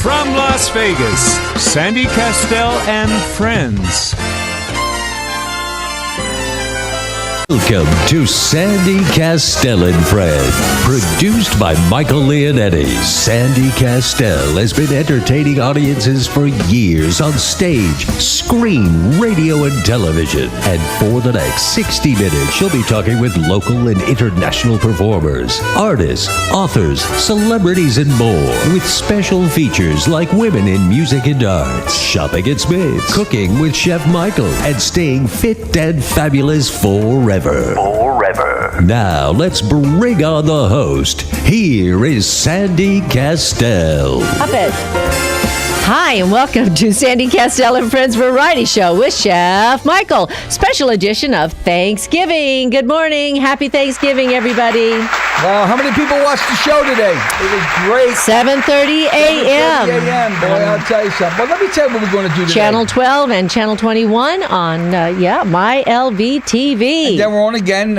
From Las Vegas, Sandy Kastel and friends. Welcome to Sandy Kastel and Friends, produced by Michael Leonetti. Sandy Kastel has been entertaining audiences for years on stage, screen, radio, and television. And for the next 60 minutes, she'll be talking with local and international performers, artists, authors, celebrities, and more, with special features like women in music and arts, shopping at Smith's, cooking with Chef Michael, and staying fit and fabulous forever. Now, let's bring on the host. Here is Sandy Kastel. Up it. Hi, and welcome to Sandy Kastel and Friends Variety Show with Chef Michael. Special edition of Thanksgiving. Good morning. Happy Thanksgiving, everybody. Wow, how many people watched the show today? It was great. 7:30 a.m. 7:30 a.m. Boy, I'll tell you something. Well, let me tell you what we're going to do today. Channel 12 and Channel 21 on, My LV TV. And then we're on again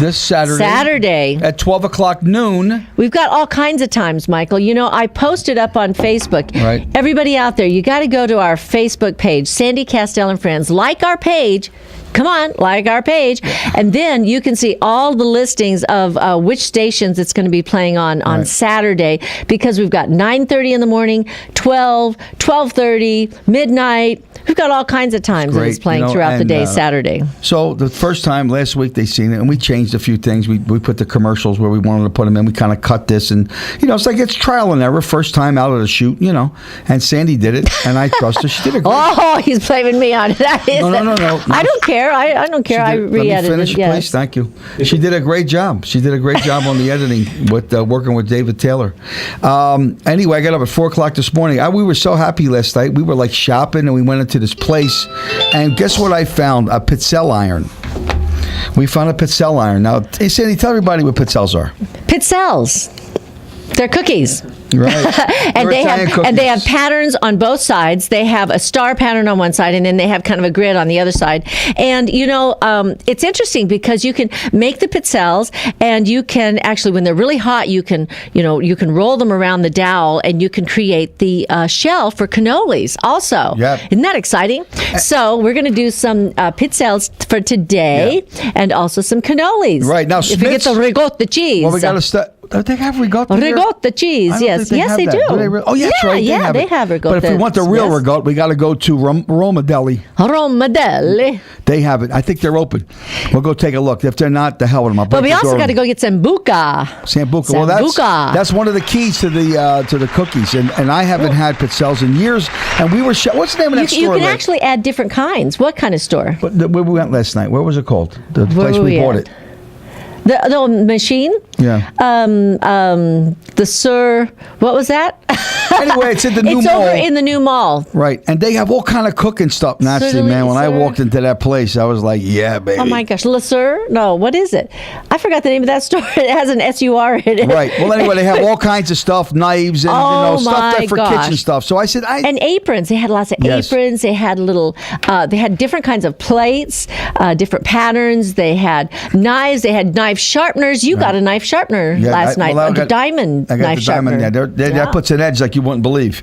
this Saturday. At 12 o'clock noon. We've got all kinds of times, Michael. You know, I posted up on Facebook. Right. Everybody out there, you got to go to our Facebook page, Sandy Kastel and Friends. Like our page. Come on, like our page. And then you can see all the listings of which stations it's going to be playing on Saturday, because we've got 9:30 in the morning, 12, 12:30, midnight. We've got all kinds of times that it's playing throughout the day, Saturday. So the first time last week they seen it, and we changed a few things. We put the commercials where we wanted to put them in. We kind of cut this, and it's like it's trial and error. First time out of the shoot, And Sandy did it, and I trust her. She did a great Oh, he's blaming me on it. No. I don't care. I don't care. I re-edited. Let me finish, please. Thank you. She did a great job. She did a great job on the editing with working with David Taylor. Anyway, I got up at 4 o'clock this morning. We were so happy last night. We were like shopping, and we went into this place, and guess what I found? A Pizzelle iron. We found a Pizzelle iron. Now, hey, Sandy, tell everybody what Pizzelles are. Pizzelles. They're cookies. Right. and they have patterns on both sides. They have a star pattern on one side, and then they have kind of a grid on the other side. And it's interesting because you can make the pizzelles, and you can actually, when they're really hot, you can roll them around the dowel, and you can create the shell for cannolis also. Yep. Isn't that exciting? So we're going to do some pizzelles for today, and also some cannolis. Right now, if we get the ricotta cheese. Well, we got to they have ricotta. Ricotta cheese, yes. Yes, they do. Oh, yeah, that's right. They have ricotta. But if we want the real ricotta, we got to go to Roma Deli. Roma Deli. They have it. I think they're open. We'll go take a look. If they're not, the hell with them. But we also got to go get sambuca. Sambuca. Well, that's one of the keys to the cookies. And I haven't had pizzelles in years. And we were what's the name of that store? You can actually add different kinds. What kind of store? Where we went last night. Where was it called? The place we bought it. The machine? Yeah. The Sir, what was that? Anyway, it's in the new mall. It's over in the new mall. Right. And they have all kind of cooking stuff. Naturally, man, when I walked into that place, I was like, yeah, baby. Oh, my gosh. Le Sir? No, what is it? I forgot the name of that store. It has an S-U-R in it. Right. Well, anyway, they have all kinds of stuff, knives, and stuff for kitchen stuff. So I said, And aprons. They had lots of aprons. They had they had different kinds of plates, different patterns. They had knives. They had knife sharpeners. You got a knife sharpener last night. A diamond knife sharpener. That puts an edge like you wouldn't believe.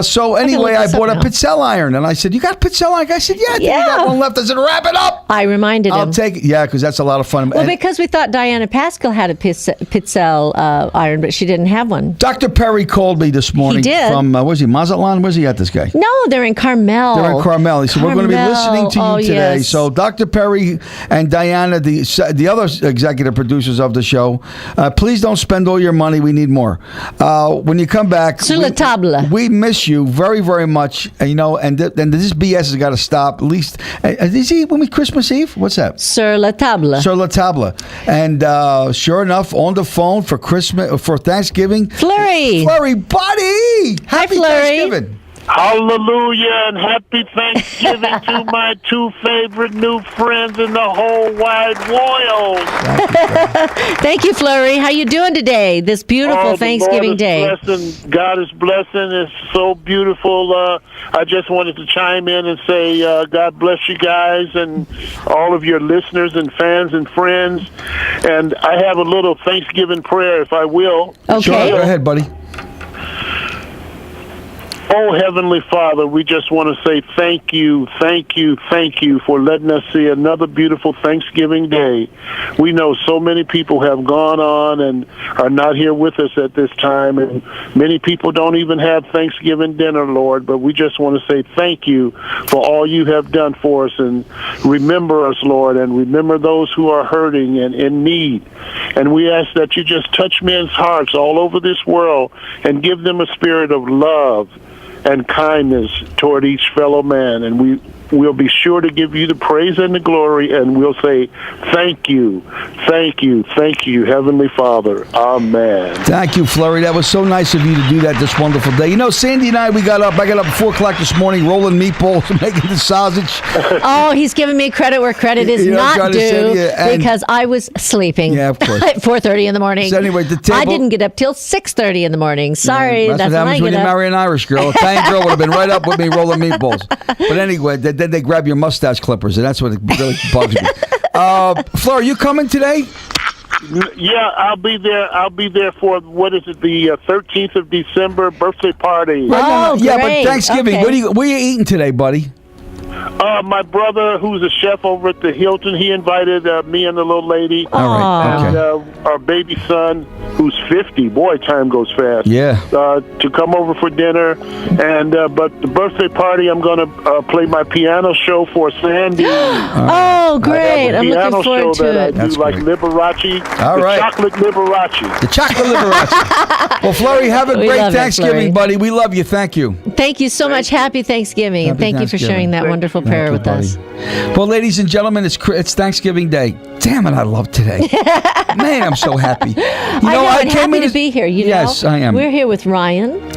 So anyway, I bought a Pizzelle iron, and I said, "You got Pizzelle iron?" I said, "Yeah, I think we got one left." I said, "Wrap it up." I reminded him. I'll take it. Yeah, because that's a lot of fun. Well, because we thought Dianna Pasqual had a Pizzelle iron, but she didn't have one. Dr. Perry called me this morning. He did. From was he Mazatlan? Where's he at? This guy? No, they're in Carmel. They're in Carmel. He said, "We're going to be listening to you today." Yes. So Dr. Perry and Dianna, the other executive producers of the show, please don't spend all your money. We need more. When you come back, sur la table. We miss you very, very much. And this BS has got to stop. At least is he when we Christmas Eve? What's that? Sur la table. Sur la table. And sure enough, on the phone for Thanksgiving, Flurry, buddy, happy Flurry. Thanksgiving. Hallelujah and happy Thanksgiving to my two favorite new friends in the whole wide world. Thank you, Flurry. How you doing today? This beautiful Thanksgiving day. God is blessing. It's so beautiful. I just wanted to chime in and say God bless you guys and all of your listeners and fans and friends. And I have a little Thanksgiving prayer, if I will. Okay. Sure, go ahead, buddy. Oh, Heavenly Father, we just want to say thank you for letting us see another beautiful Thanksgiving Day. We know so many people have gone on and are not here with us at this time, and many people don't even have Thanksgiving dinner, Lord, but we just want to say thank you for all you have done for us, and remember us, Lord, and remember those who are hurting and in need. And we ask that you just touch men's hearts all over this world and give them a spirit of love and kindness toward each fellow man. And we'll be sure to give you the praise and the glory, and we'll say thank you, Heavenly Father. Amen. Thank you, Flurry. That was so nice of you to do that this wonderful day. You know, Sandy and I got up at 4 o'clock this morning, rolling meatballs, making the sausage. Oh, he's giving me credit where credit is not due, because I was sleeping. Yeah, of course. At 4:30 in the morning. So anyway, the table, I didn't get up till 6:30 in the morning. Sorry, that's what happens when you marry an Irish girl. A Italian girl would have been right up with me rolling meatballs. But anyway, then they grab your mustache clippers, and that's what it really bugs me. Fleur, are you coming today? Yeah, I'll be there. I'll be there for, what is it, the 13th of December birthday party. Oh, yeah, great. but Thanksgiving. Okay. What are you eating today, buddy? My brother, who's a chef over at the Hilton, he invited me and the little lady. All right. And Okay. our baby son, who's 50. Boy, time goes fast. Yeah. To come over for dinner. And but the birthday party, I'm going to play my piano show for Sandy. Oh, great. I'm looking forward to it. I do like Liberace. All right. Chocolate Liberace. The chocolate Liberace. Well, Flurry, have a We great love it, Thanksgiving, Flurry. buddy. We love you. Thank you. Thank you so much. Happy Thanksgiving. And Happy thank you for Thanksgiving. sharing that wonderful prayer Thank with you, us. buddy. Well, ladies and gentlemen, it's Thanksgiving Day. Damn it, I love today. Man, I'm so happy. I'm happy to be here. Yes, I am. We're here with Ryan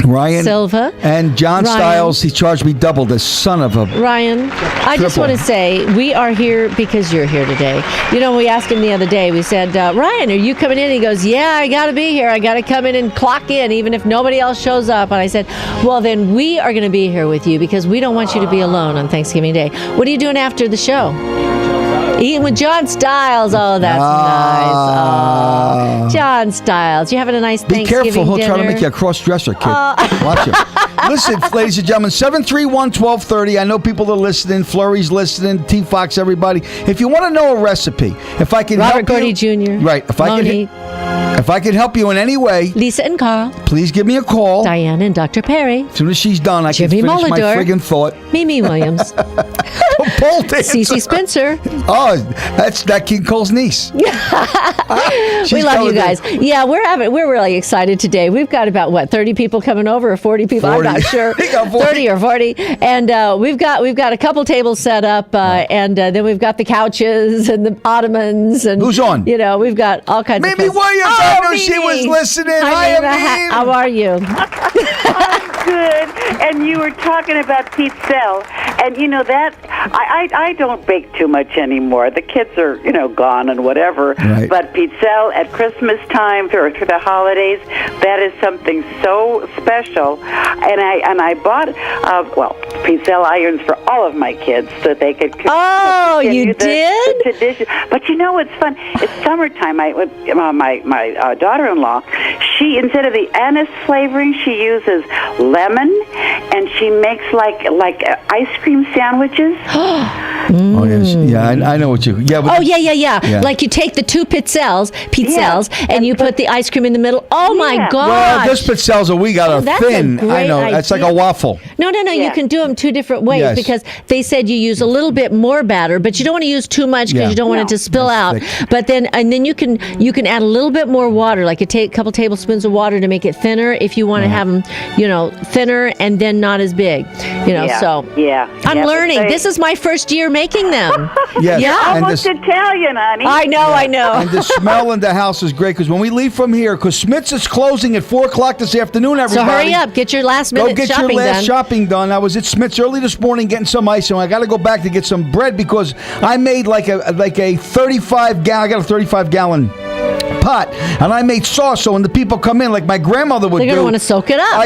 Silva. And John Stiles. He charged me double, the son of a... Ryan, I just Triple. want to say we are here because you're here today. You know, we asked him the other day, we said, Ryan, are you coming in? He goes, yeah, I got to be here. I got to come in and clock in even if nobody else shows up. And I said, well, then we are going to be here with you because we don't want you to be alone on Thanksgiving Day. What are you doing after the show? Eating with John Stiles. Oh, that's nice. Oh, John Stiles. You having a nice Be Thanksgiving careful. He'll dinner? try to make you a cross-dresser, kid. Watch him. Listen, ladies and gentlemen, 731-1230. I know people are listening. Flurry's listening. T-Fox, everybody. If you want to know a recipe, if I can Robert help Gordy you... Jr. Right. If I can help you in any way, Lisa and Carl. please give me a call. Dianna and Dr. Perry. As soon as she's done, I Jimmy can finish my Molidor. friggin' thought. Mimi Williams. Pole dancer. Cece Spencer. Oh, that's that King Cole's niece. We love you guys. Yeah, we're really excited today. We've got about 30 people coming over, or 40 people. 40. I'm not sure. We got 40. 30 or 40, and we've got a couple tables set up, and then we've got the couches and the ottomans. And who's on? You know, we've got all kinds of. Mimi folks. Williams. Oh, I know Mimi. she was listening. Hi, Mimi. Mimi. How are you? Good. And you were talking about pizza, and you know that I don't bake too much anymore. The kids are gone and whatever. Right. But pizza at Christmas time for the holidays, that is something so special. And I bought pizza irons for all of my kids so that they could. Oh, you the did? tradition. But you know what's fun? It's summertime. My daughter-in-law, she, instead of the anise flavoring, she uses lemon, and she makes like ice cream sandwiches. Oh yes, yeah, I know what you. Yeah. But Yeah. Like you take the two pizzelles, and you put the ice cream in the middle. Oh my Yeah. God! Well, this pizzelles we got that's thin. a great I know it's like a idea. waffle. No. You Yeah. can do them two different ways Yes. because they said you use a little bit more batter, but you don't want to use too much because Yeah. you don't want it to spill out. thick. But then you can add a little bit more water, like a couple tablespoons of water to make it thinner if you want to have them, thinner and then not as big. Yeah. So Yeah. I'm Yeah, but learning. they- This is my first year making them. Yes. Yeah. And Almost this, Italian, honey. I know. and the smell in the house is great because when we leave from here, because Smith's is closing at 4 o'clock this afternoon. So Everybody, hurry up, get your last Go minute get your shopping last done. shopping done. I was at Smith's early this morning getting some ice, and I got to go back to get some bread because I made like a 35 gallon. I got a 35 gallon pot, and I made sauce. So when the people come in, like my grandmother would do, they're going to want to soak it up.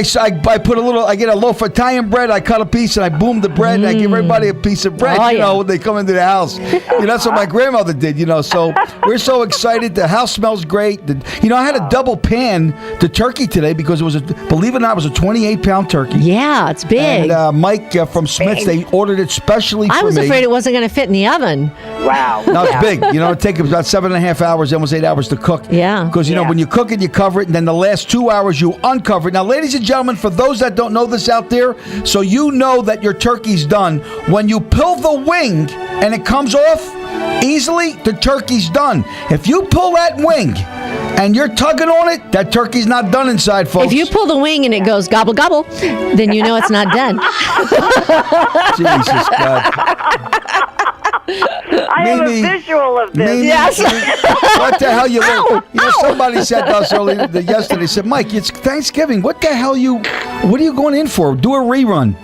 I put I get a loaf of Italian bread, I cut a piece, and I boom the bread, and I give everybody a piece of bread, when they come into the house. That's what my grandmother did, So we're so excited. The house smells great. I had a double pan the turkey today because believe it or not, it was a 28-pound turkey. Yeah, it's big. And Mike from Smith's, they ordered it specially for me. I was afraid it wasn't going to fit in the oven. Wow. No, it's big. It takes about 7.5 hours, almost 8 hours to cook. Yeah. Because, when you cook it, you cover it, and then the last 2 hours, you uncover it. Now, ladies and gentlemen, for those that don't know this out there, so you know that your turkey's done, when you pull the wing and it comes off easily, the turkey's done. If you pull that wing and you're tugging on it, that turkey's not done inside, folks. If you pull the wing and it goes gobble, gobble, then you know it's not done. Jesus God. I have a visual of this. Yes. What the hell you look? Somebody said to us yesterday, said, Mike, it's Thanksgiving. What are you going in for? Do a rerun.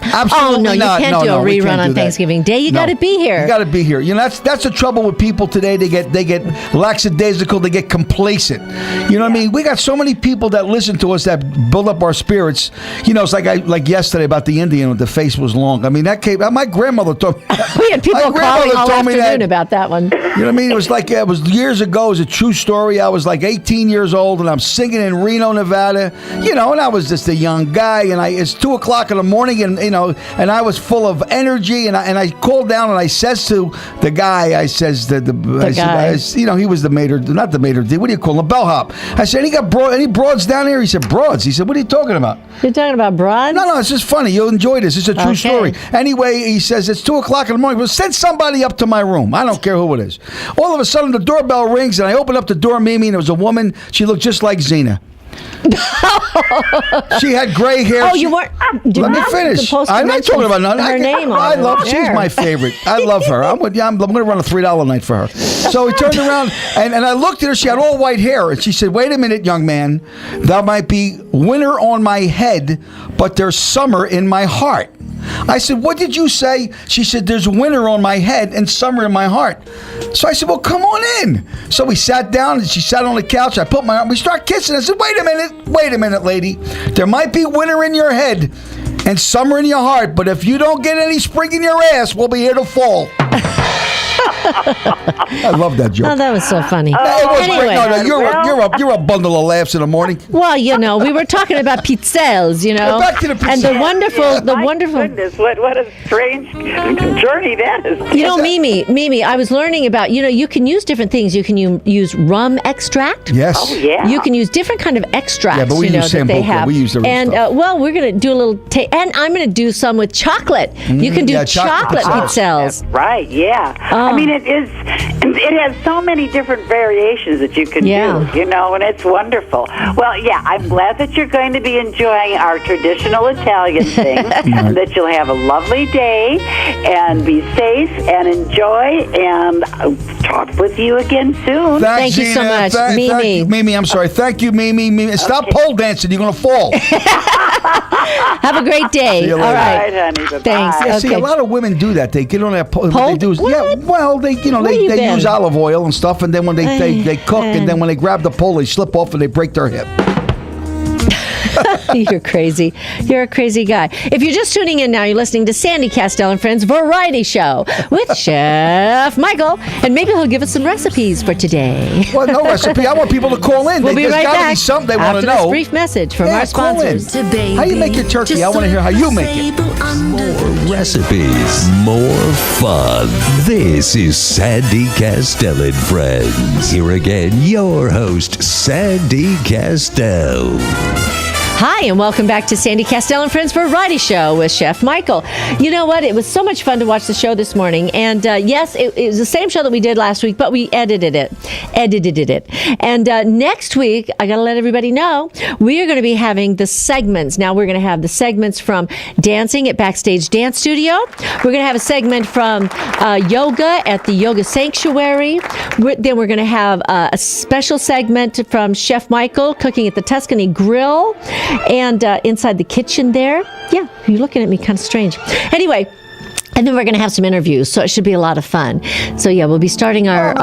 Absolutely no, you can't do a rerun on Thanksgiving Day. You got to be here. You got to be here. That's the trouble with people today. They get lackadaisical. They get complacent. You know what I mean? We got so many people that listen to us that build up our spirits. It's like yesterday about the Indian with the face was long. I mean, that came. My grandmother told me. We had people calling all afternoon about that one. You know what I mean? It was years ago. It was a true story. I was like 18 years old, and I'm singing in Reno, Nevada. And I was just a young guy, and it's 2:00 in the morning, and and I was full of energy, and I called down and I says to the guy, I says he was the maitre, not the maitre d', what do you call him, bellhop. I said, any broads down here? He said, broads. He said, what are you talking about? You're talking about broads? No, it's just funny. You'll enjoy this. It's a true story. Anyway, he says, it's 2:00 in the morning. Well, send somebody up to my room. I don't care who it is. All of a sudden, the doorbell rings, and I open up the door, Mimi, and it was a woman. She looked just like Xena. She had gray hair. Oh, you weren't. Let me finish. I'm not talking about nothing. Her name. I love. She's my favorite. I love her. I'm going to run a $3 night for her. So he turned around and I looked at her. She had all white hair, and she said, "Wait a minute, young man. Thou might be winter on my head, but there's summer in my heart." I said, "What did you say?" She said, "There's winter on my head and summer in my heart." So I said, "Well, come on in." So we sat down, and she sat on the couch. I put my arm. We start kissing. I said, wait a minute, lady. There might be winter in your head and summer in your heart, but if you don't get any spring in your ass, we'll be here to fall. I love that joke. Oh, that was so funny. Anyway, no, you're a bundle of laughs in the morning. Well, we were talking about pizzelles, Back to the pizzelles. And the wonderful. Goodness, what a strange journey that is. Mimi, I was learning about, you can use different things. You can use rum extract. Yes. Oh, yeah. You can use different kind of extracts. Yeah, but we use that they Sambuca. have. We use the real stuff. We're going to do a little and I'm going to do some with chocolate. You can do chocolate pizzelles. Right. Yeah. I mean, it has so many different variations that you can do, and it's wonderful. Well, I'm glad that you're going to be enjoying our traditional Italian thing, and that you'll have a lovely day, and be safe, and enjoy, and I'll talk with you again soon. Thank you so much, Mimi. Mimi, I'm sorry. Thank you, Mimi. Stop pole dancing. You're going to fall. Have a great day. See you later. All right, honey. Bye-bye. Thanks. Yeah, see, a lot of women do that. They get on that pole. Pole? They do. What? Yeah, well, they use olive oil and stuff, and then when they cook, and then when they grab the pole, they slip off and they break their hip. You're crazy. You're a crazy guy. If you're just tuning in now, you're listening to Sandy Kastel and Friends Variety Show with Chef Michael, and maybe he'll give us some recipes for today. Well, no recipe. I want people to call in. We'll be right back. There's got to be something they want to know. After this brief message from our sponsors. How you make your turkey? I want to hear how you make it. More recipes, more fun. This is Sandy Kastel and Friends. Here again, your host, Sandy Kastel. Hi, and welcome back to Sandy Kastel and Friends Variety Show with Chef Michael. You know what? It was so much fun to watch the show this morning. And yes, it was the same show that we did last week, but we edited it. And next week, I got to let everybody know, we are going to be having the segments. Now, we're going to have the segments from dancing at Backstage Dance Studio. We're going to have a segment from yoga at the Yoga Sanctuary. Then we're going to have a special segment from Chef Michael cooking at the Tuscany Grill. And inside the kitchen there. Yeah, you're looking at me kind of strange. Anyway, And then we're going to have some interviews, so it should be a lot of fun. So yeah, we'll be starting our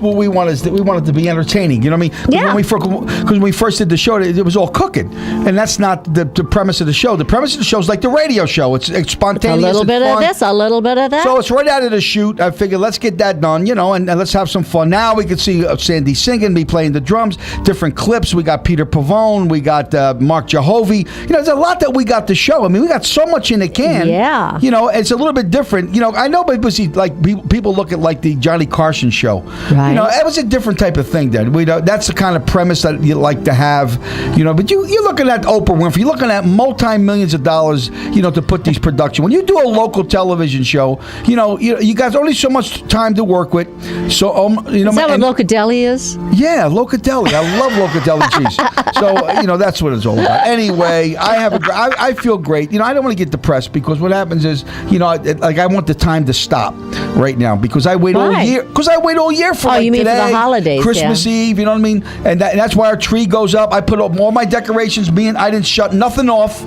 what we want is that we want it to be entertaining. You know what I mean? Yeah. Because when we first did the show, it was all cooking, and that's not the premise of the show. The premise of the show is like the radio show. It's spontaneous. A little bit fun. of this, a little bit of that. So it's right out of the shoot. I figured let's get that done, and let's have some fun. Now we can see Sandy singing, me playing the drums, different clips. We got Peter Pavone, we got Mark Jehovy. There's a lot that we got to show. I mean, we got so much in the can. Yeah. It's a little bit different. I know people see people look at like the Johnny Carson show. Right. It was a different type of thing then. That's the kind of premise that you like to have. But you're looking at Oprah Winfrey. You're looking at multi-millions of dollars. To put these production. When you do a local television show, you guys only so much time to work with. So is that what Locadeli is? Yeah, Locadeli. I love Locadeli cheese. So that's what it's all about. Anyway, I feel great. I don't want to get depressed because what happens is I want the time to stop right now because I wait all year. Because I wait all year for you mean today, for the holidays, Christmas Eve. You know what I mean? And that's why our tree goes up. I put up all my decorations. I didn't shut nothing off.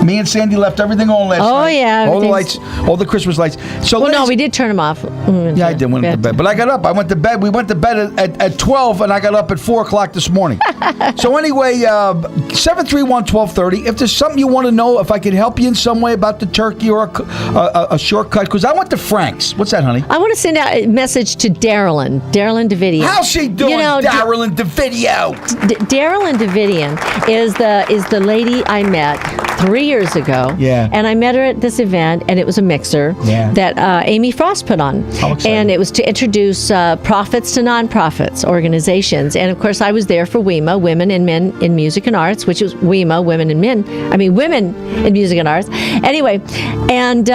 Me and Sandy left everything on last night. Oh, yeah. All the lights, all the Christmas lights. So no, we did turn them off. Yeah, I did. Went to bed. But I got up. I went to bed. We went to bed at 12, and I got up at 4 o'clock this morning. So anyway, 731-1230. If there's something you want to know, if I could help you in some way about the turkey or a shortcut, because I went to Frank's. What's that, honey? I want to send out a message to Darylyn Davidian. How's she doing, Darylyn Davidian? Darylyn Davidian is the lady I met 3 years ago. Yeah. And I met her at this event, and it was a mixer that Amy Frost put on. How exciting. And it was to introduce profits to nonprofits organizations. And of course, I was there for WEMA, Women and Men in Music and Arts, which was WEMA, Women in Music and Arts. Anyway, and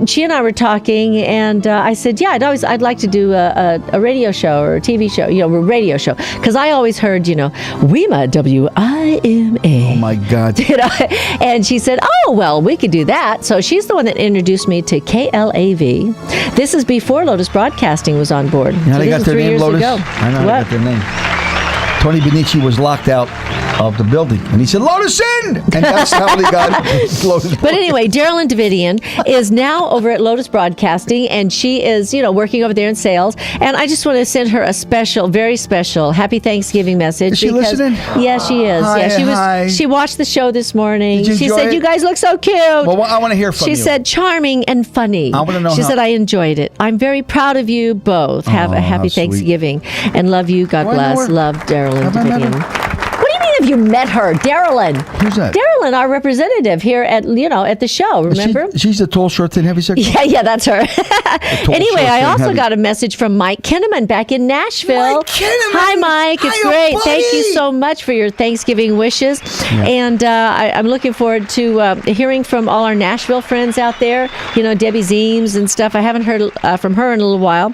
she and I were talking, and I said, I'd like to do a radio show or a TV show, a radio show, because I always heard, WEMA, WIMA. Oh my God. And she said, oh, well, we could do that. So she's the one that introduced me to KLAV. This is before Lotus Broadcasting was on board. Yeah, so they got their name, Lotus. Ago. I know, they got their name. Tony Benici was locked out of the building, and he said, Lotus in! And that's how they got Lotus. But anyway, Darylyn Davidian is now over at Lotus Broadcasting, and she is, working over there in sales. And I just want to send her a special, very special Happy Thanksgiving message. Is she listening? Yeah, she is. Hi. She watched the show this morning. Did you enjoy said, it? You guys look so cute. Well, I want to hear from you. She said, charming and funny. I want to know She said, I enjoyed it. I'm very proud of you both. Have a happy Thanksgiving. And love you. God bless. Love Darylyn Davidian. Have you met her, Darylyn? Who's that? Darylyn, our representative here at the show. Remember? She's the tall, short, thin, heavy secretary. Yeah, that's her. Anyway, I also got a message from Mike Kinnaman back in Nashville. Mike Kinnaman. Hi, Mike. It's great. Buddy. Thank you so much for your Thanksgiving wishes. Yeah. And I'm looking forward to hearing from all our Nashville friends out there. Debbie Zeems and stuff. I haven't heard from her in a little while.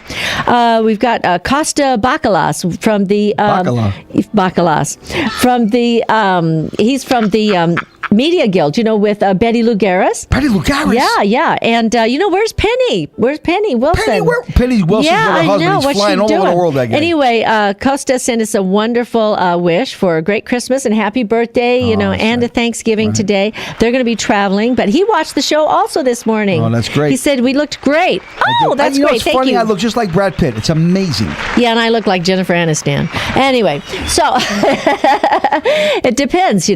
We've got Costa Bacalas from the Bacalas from the he's from the Media Guild, with Betty Lugaris. Betty Lugaris? Yeah. And, where's Penny? Where's Penny Wilson? Penny Wilson's with her husband. He's flying all over the world, that guy. Anyway, Costa sent us a wonderful wish for a great Christmas and happy birthday, and a Thanksgiving today. They're going to be traveling, but he watched the show also this morning. Oh, that's great. He said we looked great. Oh, that's great. It's Thank funny. you. I look just like Brad Pitt. It's amazing. Yeah, and I look like Jennifer Aniston. Anyway, so it depends,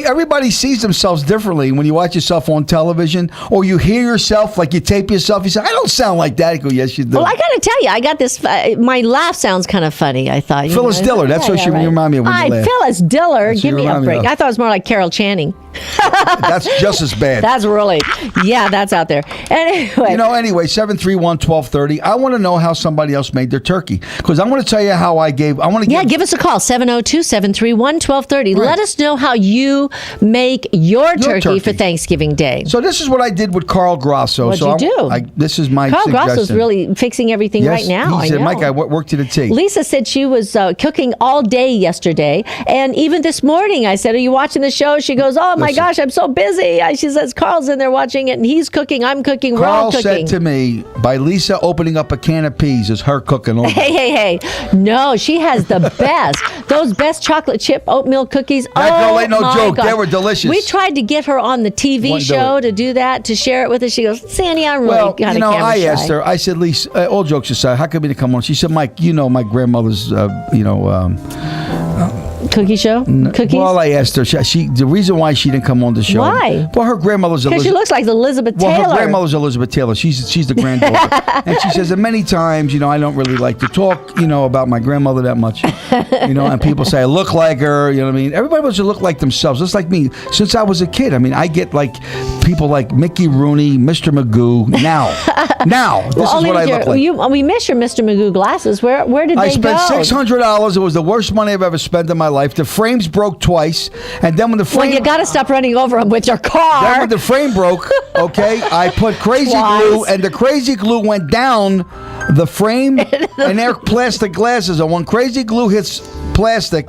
Everybody sees themselves differently when you watch yourself on television or you hear yourself, like you tape yourself. You say, I don't sound like that. You go, yes, you do. Well, I got to tell you, I got this. My laugh sounds kind of funny, I thought. Phyllis Diller. That's what she remind me of when you laugh. Phyllis Diller. Give me a break. I thought it was more like Carol Channing. That's just as bad. That's really, that's out there. Anyway. Anyway, 731-1230. I want to know how somebody else made their turkey. Because I want to tell you how give us a call, 702-731-1230. Right. Let us know how you make your turkey for Thanksgiving Day. So this is what I did with Carl Grosso. What'd you do? This is my Carl suggestion. Grosso's really fixing everything right now. He said, Mike, I worked to the T. Lisa said she was cooking all day yesterday. And even this morning, I said, are you watching the show? She goes, oh my gosh, I'm so busy. She says, Carl's in there watching it, and he's cooking, I'm cooking, we're all Carl cooking. said to me, by Lisa opening up a can of peas is her cooking. All Hey. No, she has the best. Those best chocolate chip oatmeal cookies. That girl ain't no my joke. God. They were delicious. We tried to get her on the TV Wouldn't do show it. to do that, to share it with us. She goes, Sandy, I'm really kind of camera I shy. asked her, I said, Lisa, all jokes aside, how come you didn't come on? She said, Mike, my grandmother's, Cookie show? Cookies? Well, I asked her. The reason why she didn't come on the show. Why? Well, her grandmother's Because she looks like Elizabeth Taylor. Well, her grandmother's Elizabeth Taylor. She's the granddaughter, and she says that many times, I don't really like to talk, about my grandmother that much, and people say I look like her. You know what I mean? Everybody wants to look like themselves, just like me. Since I was a kid, I get like people like Mickey Rooney, Mr. Magoo. Now, this is what I look like. We miss your Mr. Magoo glasses. Where did they go? I spent $600. It was the worst money I've ever spent in my life. The frames broke twice, and then when the frame... Well, you got to stop running over them with your car. Then when the frame broke, okay, I put crazy glue, and the crazy glue went down the frame, and they're plastic glasses, and when crazy glue hits plastic,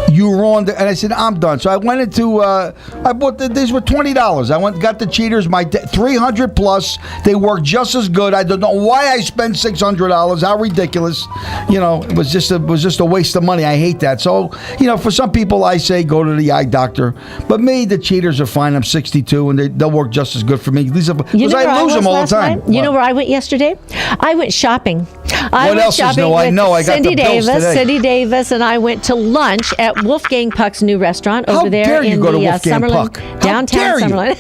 you ruined it. And I said, I'm done. So I went into, I bought, these were $20. I got the cheaters, my 300 plus. They work just as good. I don't know why I spent $600. How ridiculous. It was just a waste of money. I hate that. So, for some people, I say go to the eye doctor. But me, the cheaters are fine. I'm 62, and they'll work just as good for me. Because I lose them all the time. You know where I went yesterday? I went shopping. What else is new? I know. I got the bills today. Cindy Davis and I went to lunch at Wolfgang Puck's new restaurant over there in the Summerlin, downtown Summerlin.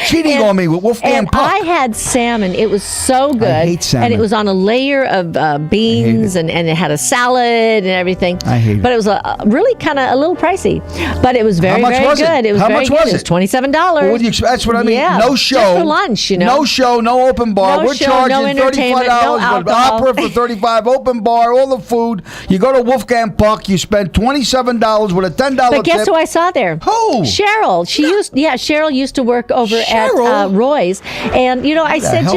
Cheating on me with Wolfgang Puck. I had salmon. It was so good. I hate salmon. And it was on a layer of beans, and it had a salad and everything. I hate it. But it was really kind of a little pricey. But it was very, very good. It was very good. It was $27. Well, that's what I mean. Yeah, no show. Just for lunch, No show, no open bar. No We're show, charging no entertainment, no $35 alcohol. opera for $35, open bar, all the food. You go to Wolfgang Puck, you spend $27 with a $10 But guess tip. who I saw there? Who? Cheryl. Cheryl used to work over at Roy's, and I said,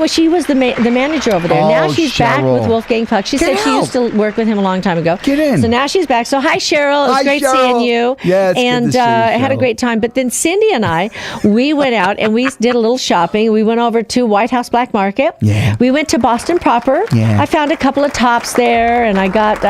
she was the manager over there. Now she's back with Wolfgang Puck. She said she used to work with him a long time ago. Get in. So now she's back. So hi, Cheryl. It was great seeing you. Yeah, it's and good to see you, I had a Cheryl. great time. But then Cindy and I, we went out and we did a little shopping. We went over to White House Black Market. Yeah. We went to Boston proper. Yeah. I found a couple of tops there, and I got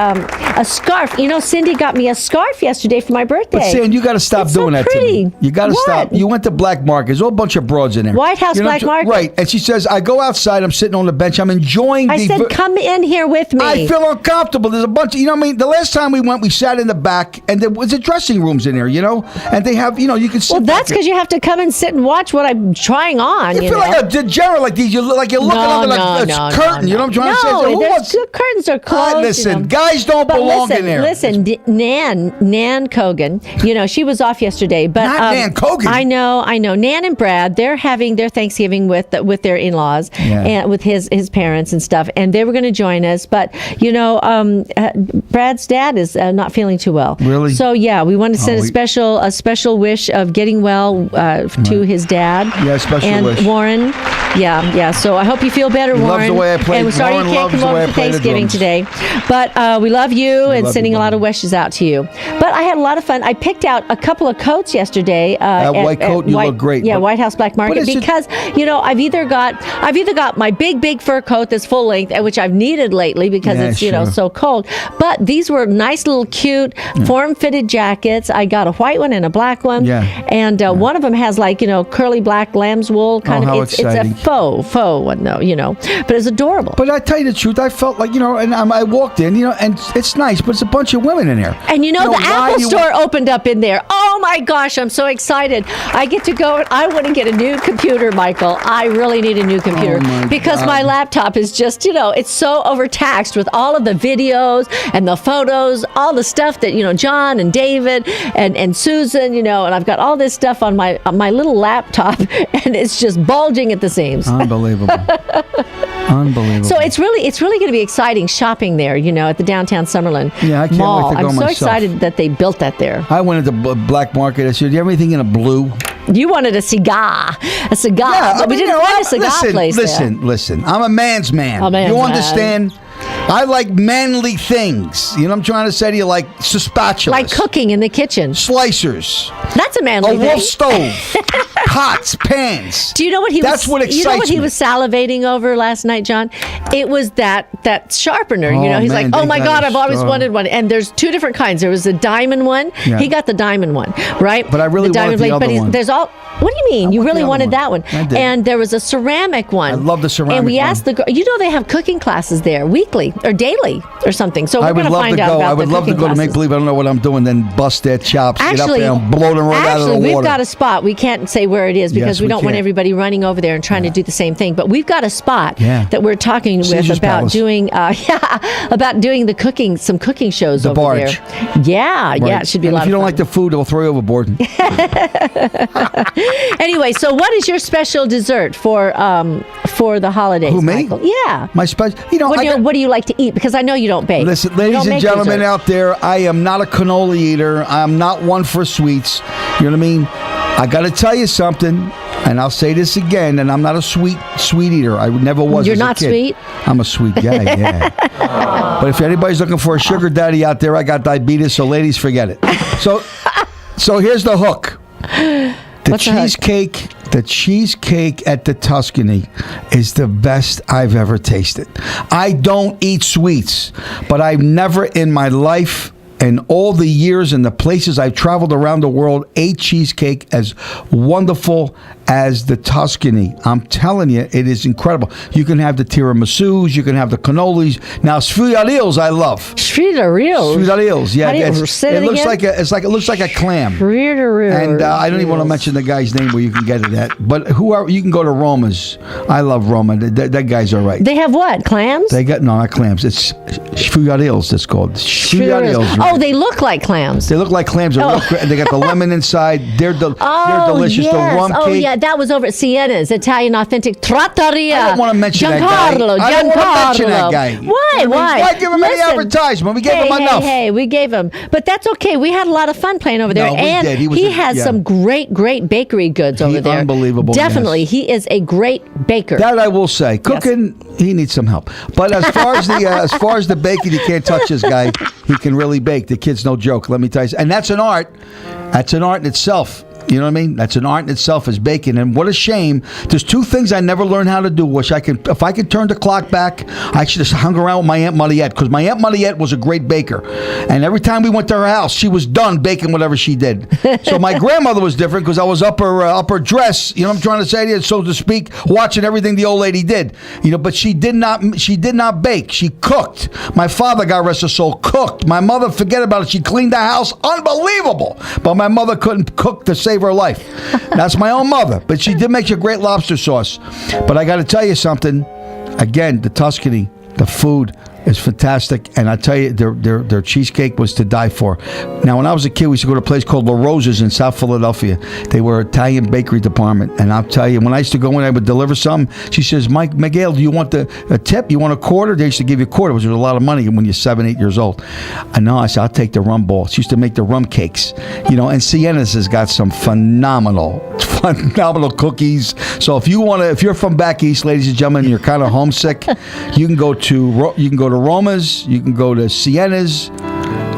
a scarf. Cindy got me a scarf yesterday for my birthday. But Sam, you got to stop It's doing so that pretty. to me. You got to What? stop. You went to Black Market. There's a whole bunch of broads in there. White House Black Market. Right. And she says, I go outside. I'm sitting on the bench. I'm enjoying I said, come in here with me. I feel uncomfortable. There's a bunch of, the last time we went, we sat in the back, and there was a dressing rooms in there, and they have, you can sit Well, that's back because you have to come and sit and watch what I'm trying on. You feel like a degenerate, like these. You're looking under a curtain. You know what I'm trying to say? So curtains are closed. Listen, guys don't belong in there. Listen, Nan Kogan, she was off yesterday. But Not Nan Kogan. I know. Nan and Brad, they're having their Thanksgiving with their in-laws and with his parents and stuff, and they were going to join us. But Brad's dad is not feeling too well. Really? So yeah, we want to send a special wish of getting well to his dad. Yeah, special and wish. Warren. Yeah. So I hope you feel better, He Warren. loves the way I play. And we're sorry you Warren can't loves come the way over I for play the Thanksgiving drums. today. But we love you and love sending you, a lot of wishes out to you. But I had a lot of fun. I picked out a couple of coats yesterday. That white coat, you look great. Yeah, But- White House Black Market, because I've either got my big fur coat that's full length, which I've needed lately because it's sure. so cold. But these were nice little cute form-fitted jackets. I got a white one and a black one. Yeah. And one of them has curly black lamb's wool kind how of. It's exciting. a faux one though, but it's adorable. But I tell you the truth, I felt like, and I walked in, and it's nice, but it's a bunch of women in there. And the why Apple you store opened up in there. Oh my gosh, I'm so excited. I get to go. I want to get a new computer, Michael. I really need a new computer because my laptop is just, it's so overtaxed with all of the videos and the photos, all the stuff that, John and David and Susan, and I've got all this stuff on my little laptop and it's just bulging at the seams. Unbelievable. Unbelievable. So it's really going to be exciting shopping there, at the downtown Summerlin Yeah, I can't Mall. wait to go I'm so myself. excited that they built that there. I went into Black Market. I said, do you have anything in a blue? You wanted a cigar, but we didn't find a cigar place there. Listen. I'm a man's man. A man's you man. understand? I like manly things. You know what I'm trying to say to you? Like spatulas. Like cooking in the kitchen. Slicers. That's a manly A thing. wolf stove. Pots, pans. Do you know what he That's was? what excites You know what he me. was salivating over last night, John? It was that sharpener. Oh, you know, he's man, like, "Oh they my got God, a I've always sharp- wanted one." And there's two different kinds. There was a diamond one. Yeah. He got the diamond one, right? But I really the diamond wanted the other one. There's all. What do you mean? You want really the other wanted one. that one? I did. And there was a ceramic one. I love the ceramic And we one. asked the girl. You know, they have cooking classes there weekly or daily or something. So we're I would going to love find to out go. about I would the love to cooking go to classes. make believe I don't know what I'm doing, then bust their chops, get up there and blow them right out of the water. We've got a spot. We can't say where it is because Yes, we we don't want can't. everybody running over there and trying to do the same thing. But we've got a spot Yeah. that we're talking with Caesar's about Palace. doing, about doing the cooking, some cooking shows The over barge. there. Yeah, yeah, Right. it should be And a lot if you of don't fun. like the food, they'll throw you overboard. Anyway, so what is your special dessert for the holidays, Who, me? Michael? Yeah. My special, What do you like to eat? Because I know you don't bake. Listen, You ladies don't and make gentlemen desserts. out there, I am not a cannoli eater. I am not one for sweets. You know what I mean? I got to tell you something, and I'll say this again, and I'm not a sweet eater. I never was. You're as a not kid. sweet? I'm a sweet guy, yeah. But if anybody's looking for a sugar daddy out there, I got diabetes, so ladies, forget it. So here's the hook. What's the hook? The cheesecake at the Tuscany is the best I've ever tasted. I don't eat sweets, but I've never in my life and all the years and the places I've traveled around the world ate cheesecake as wonderful as the Tuscany. I'm telling you, it is incredible. You can have the tiramisus, you can have the cannolis. Now, sfigatellis I love. Sfigatellis. Sfigatellis, yeah. How do you say it looks again? like it looks like a clam. Sfigatellis. And I don't even want to mention the guy's name where you can get it at. But you can go to Roma's. I love Roma. That guy's all right. They have what? Clams? They got no, not clams. It's sfigatellis. It's called sfigatellis. Oh, they look like clams. They look like clams. They're real great. They got the lemon inside. They're delicious. Yes. The rum cake. Yeah, that was over at Sienna's Italian Authentic Trattoria. I don't want to mention that guy. Giancarlo. I don't want to mention that guy. Why? Why give him any Listen. advertisement? We gave him enough. Hey, we gave him. But that's okay. We had a lot of fun playing over there. No, we and did. he has some great bakery goods over there. Unbelievable. Definitely. Yes. He is a great baker. That I will say. Cooking, he needs some help. But as far as the baking, you can't touch this guy. He can really bake. The kid's no joke. Let me tell you. And that's an art. That's an art in itself. You know what I mean? That's an art in itself, is baking. And what a shame. There's two things I never learned how to do. If I could turn the clock back, I should have hung around with my Aunt Mariette, because my Aunt Mariette was a great baker. And every time we went to her house, she was done baking whatever she did. So my grandmother was different, because I was upper dress, you know what I'm trying to say to you, so to speak, watching everything the old lady did. You know, but she did not bake. She cooked. My father, God rest his soul, cooked. My mother, forget about it. She cleaned the house. Unbelievable. But my mother couldn't cook to save her life. That's my own mother. But she did make you a great lobster sauce. But I got to tell you something. Again, the Tuscany, the food is fantastic, and I tell you, their cheesecake was to die for. Now, when I was a kid, we used to go to a place called La Rosa's in South Philadelphia. They were Italian bakery department, and I'll tell you, when I used to go in, I would deliver some. She says, Miguel, do you want a tip? You want a quarter? They used to give you a quarter, which was a lot of money when you're 7, 8 years old. I know. I said, I'll take the rum ball. She used to make the rum cakes, and Sienna's has got some phenomenal cookies. So if you're from back east, ladies and gentlemen, and you're kind of homesick, you can go to Roma's, you can go to Sienna's,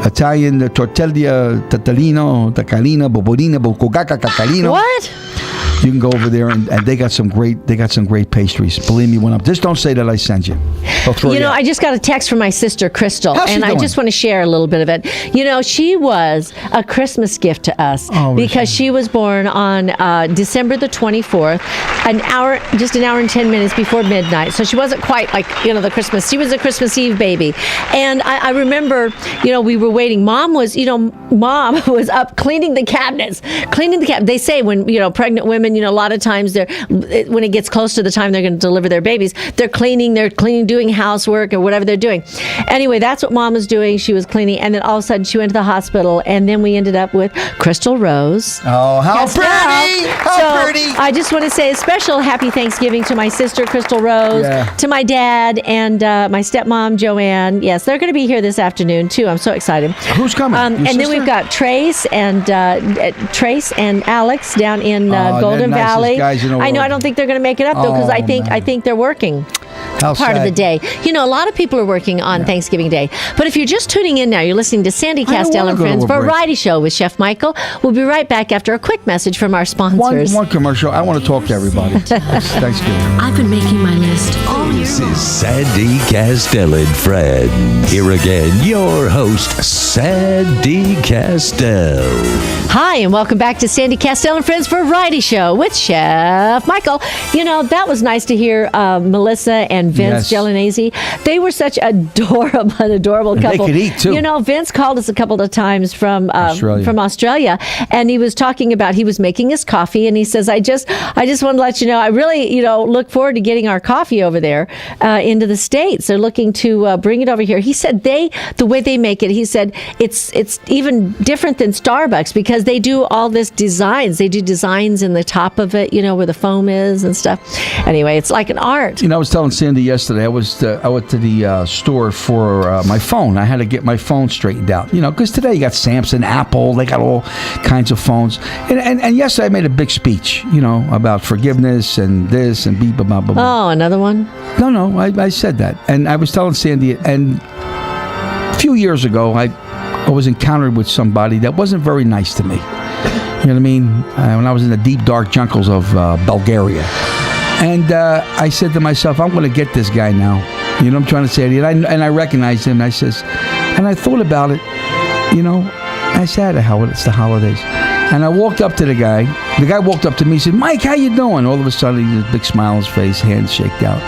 Italian, the tortilla, tatalino, tacalina, boborina, bocogaca, cacalino. What? You can go over there and they got some great pastries. Believe me, just don't say that I sent you. They'll throw you out. I just got a text from my sister Crystal, How's she and I doing? just want to share a little bit of it. She was a Christmas gift to us because she was born on December the 24th, just an hour and 10 minutes before midnight. So she wasn't quite like the Christmas. She was a Christmas Eve baby, and I remember we were waiting. Mom was up cleaning the cabinets. They say when pregnant women, a lot of times when it gets close to the time they're going to deliver their babies, they're cleaning, doing housework or whatever they're doing. Anyway, that's what Mom was doing. She was cleaning, and then all of a sudden she went to the hospital, and then we ended up with Crystal Rose. Oh, how Kastel. pretty! How pretty! I just want to say a special happy Thanksgiving to my sister Crystal Rose, to my dad, and my stepmom Joanne. Yes, they're going to be here this afternoon too. I'm so excited. Who's coming? And then we've got Trace and Alex down in Golden they're nicest Valley. guys in the I know. world. I don't think they're going to make it up though, because I think they're working. part of the day. You know, a lot of people are working on Thanksgiving Day. But if you're just tuning in now, you're listening to Sandy Kastel and Friends Variety Show with Chef Michael. We'll be right back after a quick message from our sponsors. One commercial. I want to talk to everybody. Thanksgiving. I've been making my list all year This long. is Sandy Kastel and Friends. Here again, your host, Sandy Kastel. Hi, and welcome back to Sandy Kastel and Friends Variety Show with Chef Michael. You know, that was nice to hear Melissa and Vince Gelinese. They were such adorable couple. They could eat, too. You know, Vince called us a couple of times from Australia, and he was talking about, he was making his coffee, and he says, I just want to let you know, I really, look forward to getting our coffee over there into the States. They're looking to bring it over here. He said the way they make it, he said it's even different than Starbucks because they do all this designs. They do designs in the top of it, where the foam is and stuff. Anyway, it's like an art. I was telling Sandy yesterday, I went to the store for my phone. I had to get my phone straightened out, because today you got Samsung, Apple, they got all kinds of phones. And yesterday I made a big speech, about forgiveness and this and blah, blah, blah, blah. Oh, another one? No, I said that. And I was telling Sandy, and a few years ago, I was encountered with somebody that wasn't very nice to me. You know what I mean? When I was in the deep, dark jungles of Bulgaria. And I said to myself, I'm going to get this guy now. You know what I'm trying to say to you? And I recognized him. And I thought about it. I said, hell, it's the holidays. And I walked up to the guy. The guy walked up to me and said, Mike, how you doing? All of a sudden, he had a big smile on his face, hands shaked out.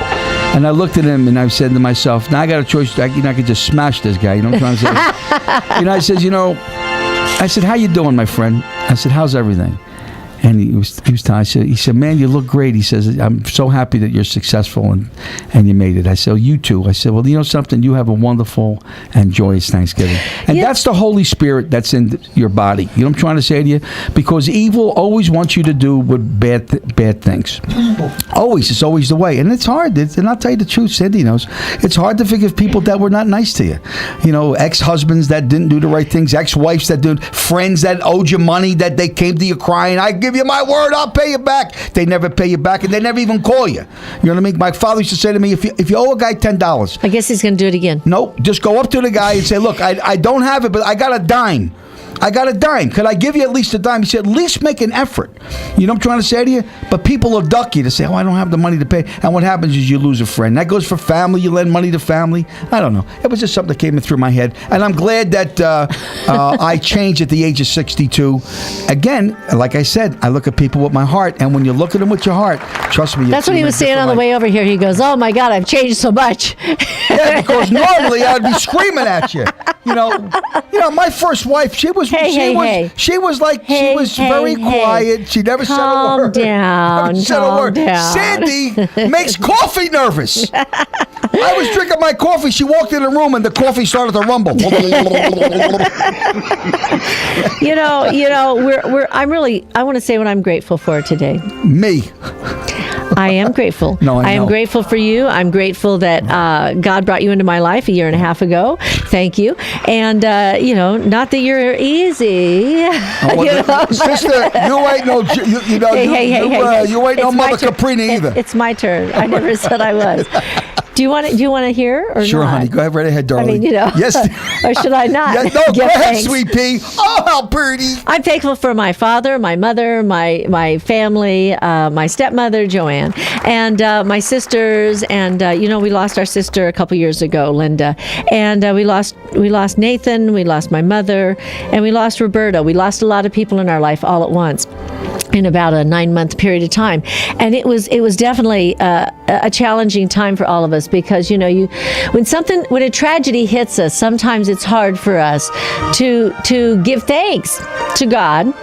And I looked at him and I said to myself, now I got a choice. I could just smash this guy. You know what I'm trying to say? I said, how you doing, my friend? I said, how's everything? And he was telling. He said, man, you look great. He says, I'm so happy that you're successful and you made it. I said, you too. I said, well, you know something? You have a wonderful and joyous Thanksgiving. And that's the Holy Spirit that's in your body. You know what I'm trying to say to you? Because evil always wants you to do with bad things. Always. It's always the way. And it's hard. And I'll tell you the truth, Sandy knows. It's hard to forgive people that were not nice to you. Ex-husbands that didn't do the right things, ex-wives that did, friends that owed you money, that they came to you crying, I give you my word, I'll pay you back. They never pay you back, and they never even call you. You know what I mean? My father used to say to me, if you owe a guy $10. I guess he's going to do it again. No, just go up to the guy and say, look, I don't have it, but I got a dime. Could I give you at least a dime? He said, at least make an effort. You know what I'm trying to say to you? But people will duck you to say, I don't have the money to pay. And what happens is you lose a friend. That goes for family. You lend money to family. I don't know. It was just something that came in through my head. And I'm glad that I changed at the age of 62. Again, like I said, I look at people with my heart. And when you look at them with your heart, trust me. That's what he was saying on the way over here. He goes, oh, my God, I've changed so much. Yeah, because normally I'd be screaming at you. My first wife, she was very quiet. She never said a word. Calm down. Sandy makes coffee nervous. I was drinking my coffee. She walked in the room and the coffee started to rumble. I want to say what I'm grateful for today. Me. I am grateful. No, I am grateful for you. I'm grateful that God brought you into my life a year and a half ago. Thank you. And, not that you're easy. Sister, you ain't no, you ain't no Mother Caprini either. It's my turn. I never said I was. Do you want to hear or sure, not? Honey. Go ahead, right ahead, darling. Yes. Or should I not? Yes, no, go ahead, sweet pea. Oh, how pretty. I'm thankful for my father, my mother, my family, my stepmother, Joanne, and my sisters. And, we lost our sister a couple years ago, Linda. And we lost Nathan, we lost my mother, and we lost Roberta. We lost a lot of people in our life all at once in about a 9-month period of time. And it was definitely a challenging time for all of us because, when a tragedy hits us, sometimes it's hard for us to give thanks to God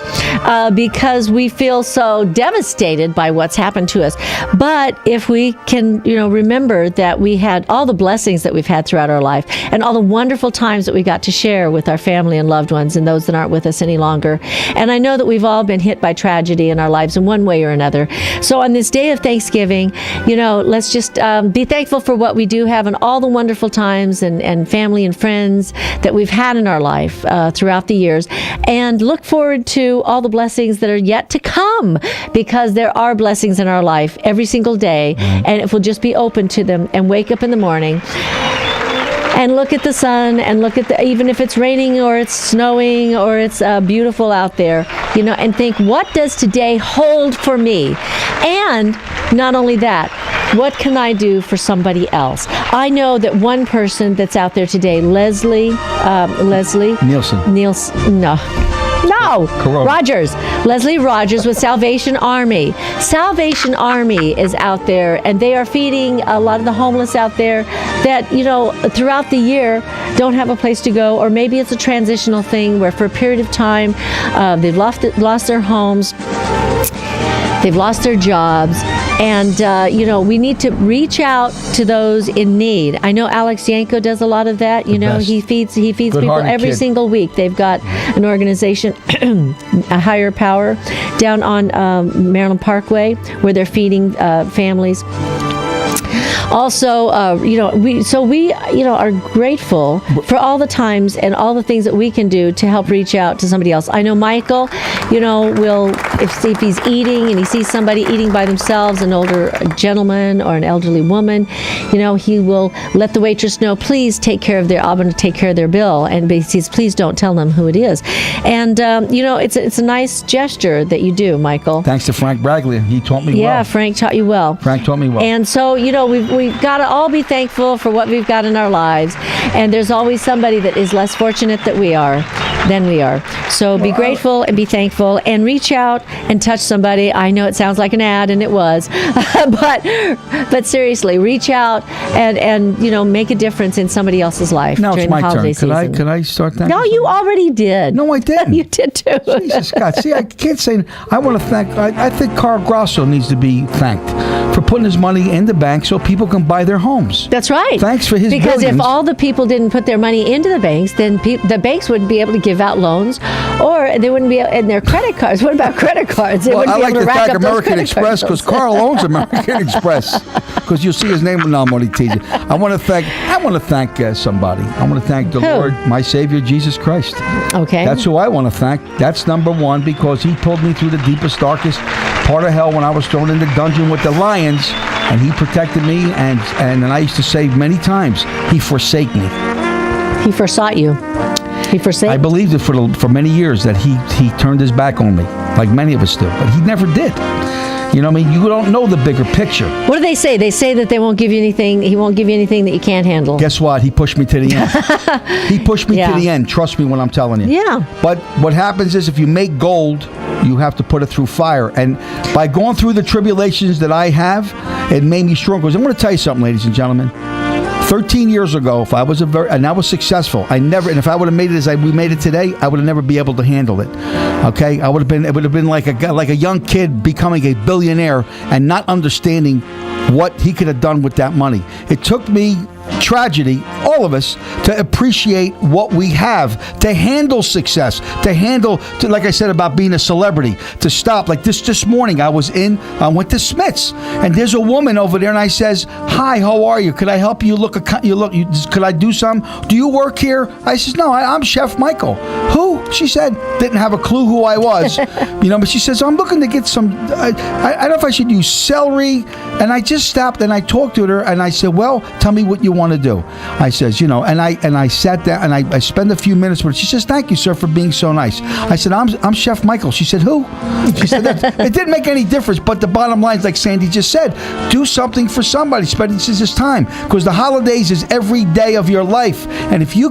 because we feel so devastated by what's happened to us. But if we can, remember that we had all the blessings that we've had throughout our life and all the wonderful times that we got to share with our family and loved ones and those that aren't with us any longer. And I know that we've all been hit by tragedy somebody in our lives in one way or another. So on this day of Thanksgiving, let's just be thankful for what we do have and all the wonderful times and family and friends that we've had in our life throughout the years, and look forward to all the blessings that are yet to come, because there are blessings in our life every single day, and if we'll just be open to them and wake up in the morning and look at the sun and look at even if it's raining or it's snowing or it's beautiful out there, and think, what does today hold for me? And not only that, what can I do for somebody else? I know that one person that's out there today, Leslie Nielsen. No, Corona. Rogers. Leslie Rogers with Salvation Army. Salvation Army is out there, and they are feeding a lot of the homeless out there that, throughout the year don't have a place to go, or maybe it's a transitional thing where for a period of time they've lost their homes, they've lost their jobs, and we need to reach out to those in need. I know Alex Yanko does a lot of that. He feeds people every single week. They've got an organization, a Higher Power, down on Maryland Parkway, where they're feeding families. Also, we are grateful for all the times and all the things that we can do to help reach out to somebody else. I know Michael, will, if he's eating and he sees somebody eating by themselves, an older gentleman or an elderly woman, he will let the waitress know, please take care of I'm going to take care of their bill. And he says, please don't tell them who it is. And, it's a nice gesture that you do, Michael. Thanks to Frank Braglia. He taught me well. Yeah, Frank taught you well. Frank taught me well. And so, we've got to all be thankful for what we've got in our lives. And there's always somebody that is less fortunate than we are. So be grateful and be thankful and reach out and touch somebody. I know it sounds like an ad, and it was, but seriously, reach out and make a difference in somebody else's life now during it's my the holiday turn. season. Could I start that? No, you already did. No, I didn't. You did too. Jesus God. See, I can't say. I want to thank. I think Carl Grosso needs to be thanked for putting his money in the bank so people can buy their homes. That's right. Thanks for his Because billions. if all the people didn't put their money into the banks, then the banks wouldn't be able to give out loans, or they wouldn't be in their credit cards. What about credit cards? They wouldn't I be like able to to rack thank up those American credit Express cards. because Carl owns American Express. Because you'll see his name. No, I'm only teasing. I want to thank somebody. I want to thank the Who? Lord, my Savior, Jesus Christ. Okay. That's who I want to thank. That's number one, because he pulled me through the deepest, darkest part of hell when I was thrown in the dungeon with the lions, and he protected me. And I used to say many times, he forsake me. He forsought you. He forsake. I believed it for many years that he turned his back on me, like many of us do, but he never did. You don't know the bigger picture. What do they say? They say that they won't give you anything. He won't give you anything that you can't handle. Guess what? He pushed me to the end. He pushed me to the end. Trust me when I'm telling you. Yeah. But what happens is, if you make gold, you have to put it through fire. And by going through the tribulations that I have, it made me stronger. Because I'm going to tell you something, ladies and gentlemen. 13 years ago, if I was and I was successful, and if I would have made it as we made it today, I would have never be able to handle it. Okay, it would have been like a young kid becoming a billionaire and not understanding what he could have done with that money. It took me tragedy, all of us, to appreciate what we have, to handle success, like I said about being a celebrity, to stop. Like this morning, I went to Smith's, and there's a woman over there, and I says, "Hi, how are you? Could I help you? Could I do some? Do you work here?" I says, "No, I'm Chef Michael." "Who?" She said, didn't have a clue who I was, but she says, "I'm looking to get some, I don't know if I should use celery." And I just stopped and I talked to her, and I said, "Well, tell me what you want to do." I says, and I sat down and I spent a few minutes with her. She says, "Thank you, sir, for being so nice." I said, I'm Chef Michael." She said, "Who?" She said, it didn't make any difference, but the bottom line is, like Sandy just said, do something for somebody. Spend this time, because the holidays is every day of your life. And if you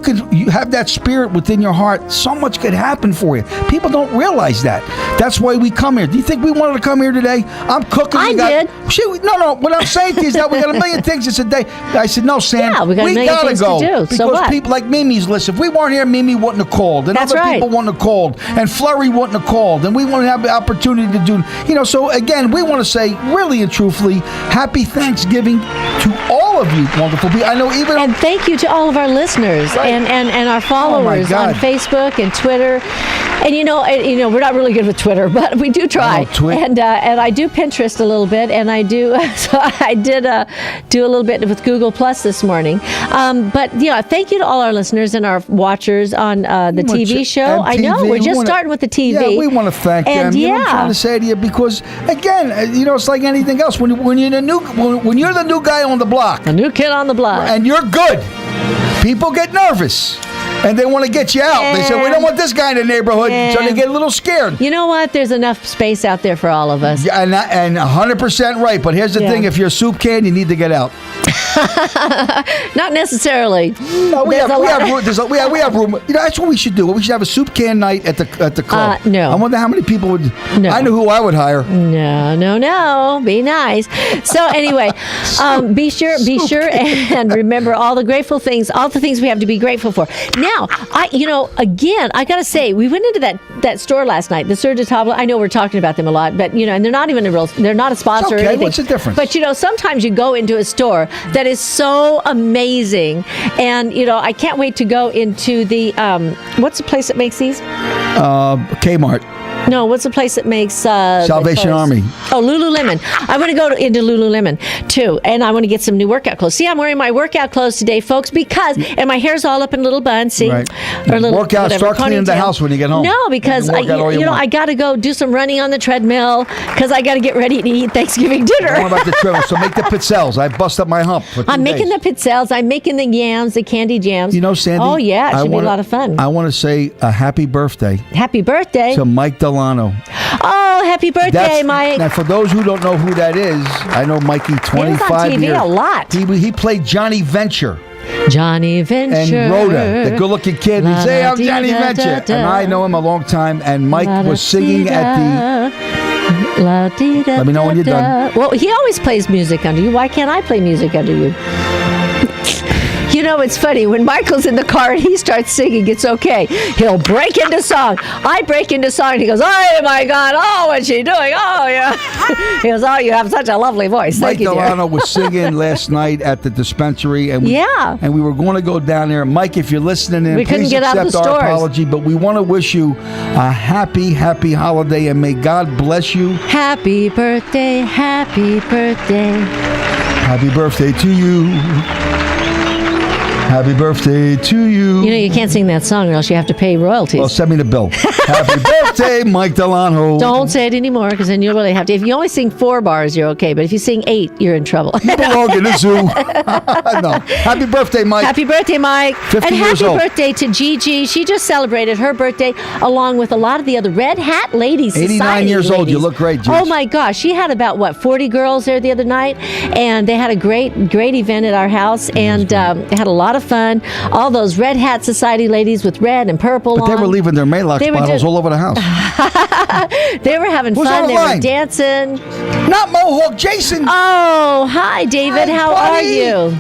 have that spirit within your heart, so much could happen for you. People don't realize that. That's why we come here. Do you think we wanted to come here today? I'm cooking. I did. No. What I'm saying to you is that we got a million things. It's a day. I said, "No, Sam, yeah, we gotta things go. To do. Because so what? people like Mimi's list. If we weren't here, Mimi wouldn't have called, and That's other right. people wouldn't have called, and Flurry wouldn't have called, and we wouldn't have the opportunity to do. So again, we want to say really and truthfully, happy Thanksgiving to all of you wonderful people. I know even And thank you to all of our listeners and our followers on Facebook and Twitter. And you know, we're not really good with Twitter, but we do try. And I do Pinterest a little bit, and I do. So I did do a little bit with Google Plus this morning. But yeah, thank you to all our listeners and our watchers on the TV show. I know we're just starting with the TV. Yeah, we want to thank them. You know what I'm trying to say to you, because again, it's like anything else. When you're the new guy on the block, a new kid on the block, and you're good, people get nervous. And they want to get you out. They say, we don't want this guy in the neighborhood. So they get a little scared. You know what? There's enough space out there for all of us. Yeah, and 100% right. But here's the thing. If you're a soup can, you need to get out. Not necessarily. No, we have room. That's what we should do. We should have a soup can night at the club. No. I wonder how many people would. No. I know who I would hire. No. Be nice. So anyway, be sure and remember all the grateful things, all the things we have to be grateful for. Now, I got to say, we went into that store last night, the Sur de Table. I know we're talking about them a lot, but and they're not even they're not a sponsor or anything. What's the difference? But sometimes you go into a store that is so amazing, and I can't wait to go into the what's the place that makes these? Kmart. No, what's the place that makes Salvation Army? Oh, Lululemon. I want to go into Lululemon too, and I want to get some new workout clothes. See, I'm wearing my workout clothes today, folks, and my hair's all up in little buns. See, right. Or little workout. Start cleaning the house when you get home. No, because I got to go do some running on the treadmill because I got to get ready to eat Thanksgiving dinner. What about the treadmill? So make the pizzelles. I bust up my hump. I'm making the pizzelles. I'm making the yams, the candied yams. Sandy. Oh yeah, it should be a lot of fun. I want to say a happy birthday. Happy birthday to Mike Delano. Oh, happy birthday, Mike. Now, for those who don't know who that is, I know Mikey, 25 years. He was on TV a lot. He played Johnny Venture. Johnny Venture. And Rhoda, the good-looking kid. He'd say, I'm Johnny Venture. And I know him a long time. And Mike was singing at the... Let me know when you're done. Well, he always plays music under you. Why can't I play music under you? It's funny. When Michael's in the car and he starts singing, it's okay. He'll break into song. I break into song and he goes, oh, my God. Oh, what's she doing? Oh, yeah. He goes, oh, you have such a lovely voice. Mike Thank you, Delano was singing last night at the dispensary. And we were going to go down there. Mike, if you're listening in, please accept our apology. But we want to wish you a happy, happy holiday. And may God bless you. Happy birthday. Happy birthday. Happy birthday to you. Happy birthday to you. You can't sing that song or else you have to pay royalties. Well, send me the bill. Happy birthday, Mike Delano. Don't say it anymore because then you'll really have to. If you only sing 4 bars, you're okay. But if you sing 8, you're in trouble. You belong in the zoo. No. Happy birthday, Mike. Happy birthday, Mike. 50 and years happy old. birthday to Gigi. She just celebrated her birthday along with a lot of the other Red Hat ladies. 89 years old. You look great, Gigi. Oh, my gosh. She had about, 40 girls there the other night. And they had a great event at our house. And had a lot of fun. All those Red Hat Society ladies with red and purple But they were leaving their Maalox bottles all over the house. They were having fun. They were dancing. Not Mohawk, Jason. Oh, hi, David. How are you?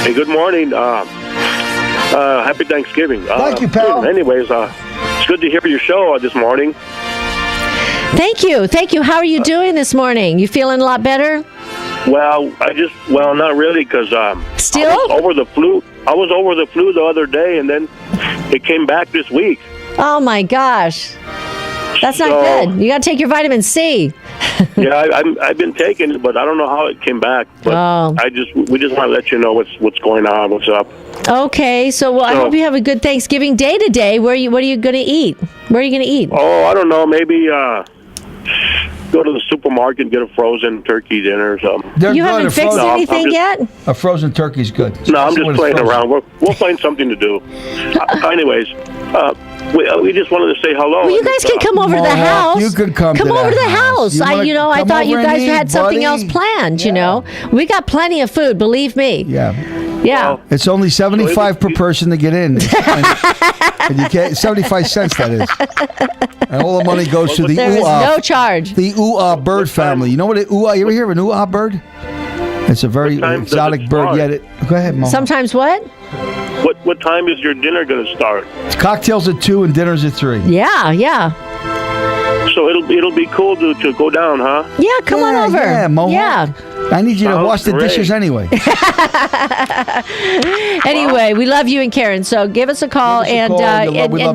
Hey, good morning. Happy Thanksgiving. Thank you, pal. Anyways, it's good to hear your show this morning. Thank you. How are you doing this morning? You feeling a lot better? Well, not really, because still I was over the flu. I was over the flu the other day, and then it came back this week. Oh my gosh, that's not good. You got to take your vitamin C. Yeah, I've been taking it, but I don't know how it came back. But we just want to let you know what's going on, what's up. Okay, so I hope you have a good Thanksgiving day today. What are you going to eat? Where are you going to eat? Oh, I don't know. Maybe go to the supermarket and get a frozen turkey dinner or something. You haven't fixed anything yet? A frozen turkey's good. No, I'm just playing around. We'll find something to do. Anyways, we just wanted to say hello. Well, you guys can come over to the house. You can come over to the house. I thought you guys had something else planned. We got plenty of food. Believe me. Yeah. Well, it's only $75 per person to get in. And you can't, 75 cents, that is. And all the money goes to the there is no charge. The bird family. You know what you ever hear of an bird? It's a very exotic bird. Go ahead, Mom. Sometimes what? What time is your dinner going to start? It's cocktails at 2 and dinner's at 3. Yeah. So it'll be cool to go down, huh? Yeah, come on over. Yeah, Mohawk. Yeah. I need you to wash the dishes anyway. Anyway, we love you and Karen, so give us a call and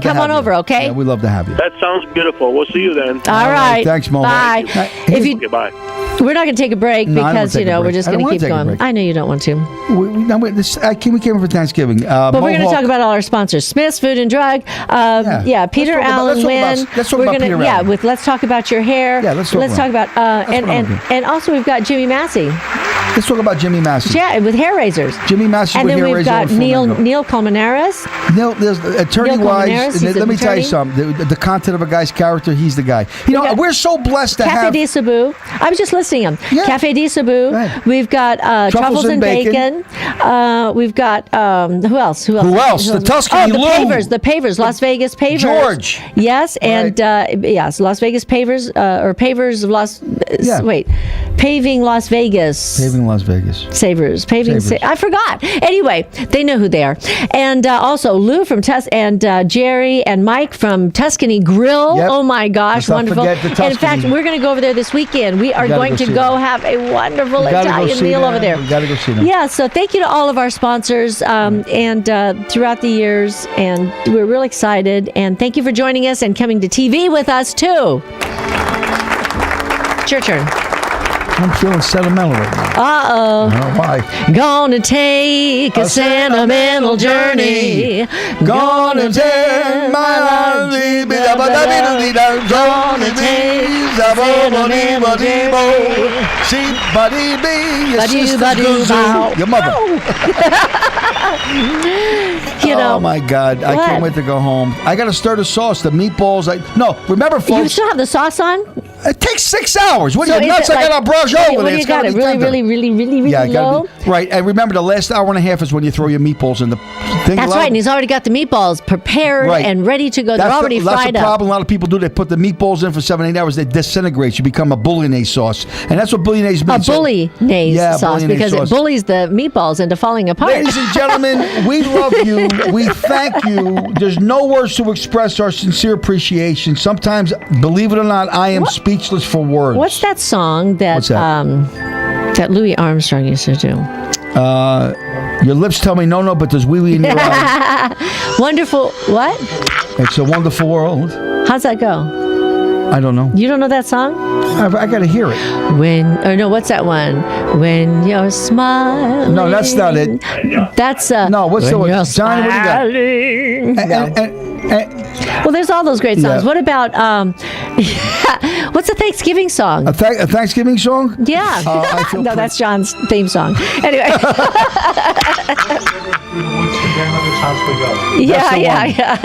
come on over, okay? Yeah, we'd love to have you. That sounds beautiful. We'll see you then. All right. Thanks, Mo. Bye. Okay, bye. We're not going to take a break because, we're just going to keep going. Break. I know you don't want to. We came over for Thanksgiving. But we're going to talk about all our sponsors. Smith's Food and Drug. Peter Allen, Wynn. Let's talk about Peter Allen. Let's talk about your hair. Yeah, let's talk about and also we've got Jimmy Massey. Let's talk about Jimmy Massey. Yeah, with hair razors. Jimmy Massey with hair razors. And then we've got Neil Colmaneras. No, there's attorney-wise, let me tell you something. The content of a guy's character, he's the guy. We're so blessed to have... Cafe de Cebu. I was just listing them. Yeah. Cafe de Cebu. Right. We've got Truffles and Bacon. We've got... who else? The Tuscany Grill. The Pavers. Las Vegas Pavers. George. Yes, and Las Vegas Pavers, or Pavers of Las... Wait. Paving Las Vegas. Paving Las Vegas. Savers. I forgot. Anyway, they know who they are. And also Lou from and Jerry and Mike from Tuscany Grill. Yep. Oh my gosh, wonderful. And in fact, we're going to go over there this weekend. We are going to go have a wonderful Italian meal over there. We got to go see them. Yeah, so thank you to all of our sponsors and throughout the years. And we're really excited. And thank you for joining us and coming to TV with us too. It's your turn. I'm feeling sentimental right now. Uh-oh. I don't know why. Gonna take a sentimental journey. Gonna take my life. Gonna take your mother. Oh my God. I can't wait to go home. I got to stir the sauce, the meatballs. Remember, folks. You still have the sauce on? It takes 6 hours. What are you nuts? I got to brush over it. You got it really low? Right. And remember, the last hour and a half is when you throw your meatballs in the thing. That's right. And he's already got the meatballs prepared and ready to go. They're already fried up. That's the problem a lot of people do. They put the meatballs in for 7-8 hours. They disintegrate. You become a bouillabaisse sauce. And that's what bouillabaisse means. A bouillabaisse sauce because it bullies the meatballs into falling apart. Ladies and gentlemen, we love you. We thank you. There's no words to express our sincere appreciation. Sometimes, believe it or not, I am speechless for words. What's that song that that Louis Armstrong used to do? Your lips tell me no, but there's wee in your eyes. Wonderful. What? It's a wonderful world. How's that go? I don't know. You don't know that song? I got to hear it. What's that one? When you're smiling. No, that's not it. That's no. What's the one? Johnny, what do you got? Well, there's all those great songs. What about what's a Thanksgiving song? A Thanksgiving song? Yeah. No, that's John's theme song. Anyway.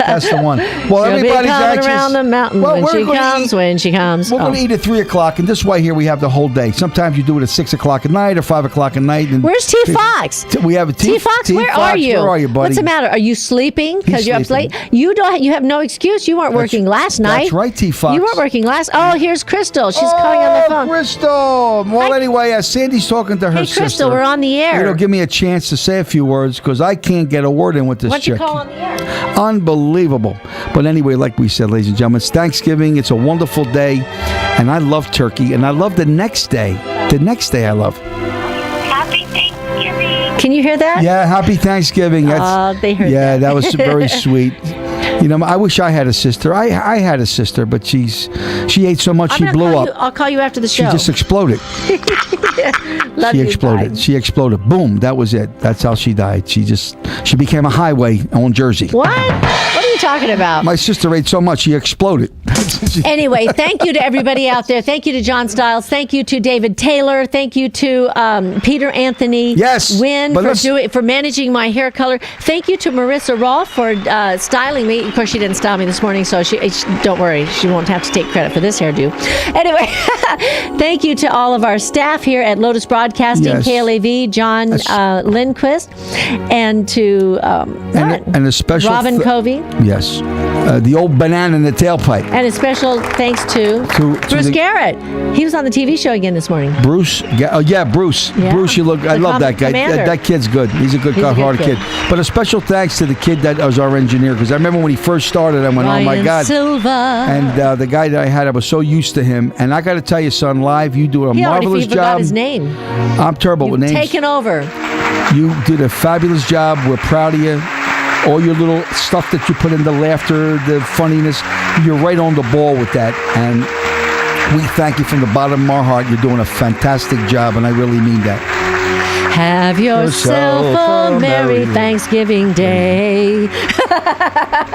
That's the one. Well, she'll everybody's anxious. Around the mountain when she comes. We're going to eat at 3 o'clock, and this is why here we have the whole day. Sometimes you do it at 6 o'clock at night or 5 o'clock at night. And where's T Fox? We have a T Fox. Where are you? Where are you, buddy? What's the matter? Are you sleeping because you're up late? You have no excuse. You weren't working last night. That's right, T Fox. You weren't working last. Oh, here's Crystal. She's calling on the phone. Crystal. Well, anyway, Sandy's talking to her sister. Hey, Crystal, we're on the air. Give me a chance to say a few words because I can't get a word in with this chick. What'd you call on the air? Unbelievable. But anyway, like we said, ladies and gentlemen, it's Thanksgiving. It's a wonderful day. And I love turkey. And I love the next day. The next day I love. Happy Thanksgiving. Can you hear that? Yeah, happy Thanksgiving. They heard that. Yeah, that was very sweet. I wish I had a sister. I had a sister, but she ate so much she blew up. I'll call you after the show. She just exploded. She exploded. She exploded. Boom. That was it. That's how she died. She became a highway on Jersey. What? What are you talking about? My sister ate so much she exploded. Anyway, thank you to everybody out there. Thank you to John Stiles. Thank you to David Taylor. Thank you to Peter Anthony. Yes. Wynn for managing my hair color. Thank you to Marissa Rolfe for styling me. Of course, she didn't style me this morning, so she don't worry. She won't have to take credit for this hairdo. Anyway, thank you to all of our staff here at Lotus Broadcasting, KLAV, John Lindquist, and to and a special Robin Covey. Yeah. Yes. The old banana in the tailpipe. And a special thanks to Bruce Garrett. He was on the TV show again this morning. Bruce? Bruce. Yeah. Bruce, I love that guy. That kid's good. He's a good, hard kid. But a special thanks to the kid that was our engineer, because I remember when he first started, I went, Ryan oh my God. Silva. And the guy that I had, I was so used to him. And I got to tell you, son, live, you do a marvelous job. Forgot his name. I'm terrible with names. Taken over. You did a fabulous job. We're proud of you. All your little stuff that you put in, the laughter, the funniness, you're right on the ball with that. And we thank you from the bottom of our heart. You're doing a fantastic job, and I really mean that. Have yourself a merry Thanksgiving Day.